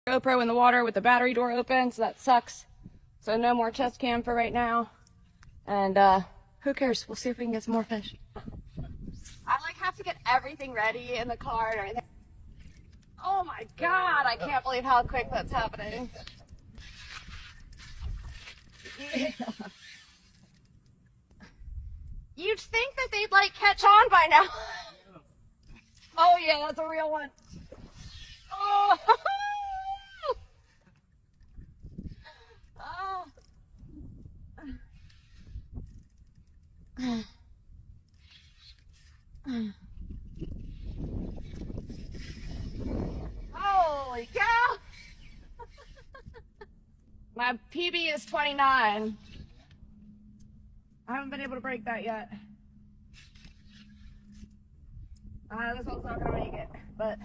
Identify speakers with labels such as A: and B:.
A: GoPro in the water with the battery door open, so that sucks. So no more chest cam for right now. And who cares? We'll see if we can get some more fish. I like have to get everything ready in the car and everything. Oh my god, I can't believe how quick that's happening. You'd think that they'd like catch on by now. Oh yeah, that's a real one. Oh. Oh. Holy cow! My PB is 29. I haven't been able to break that yet. This one's not gonna make it, but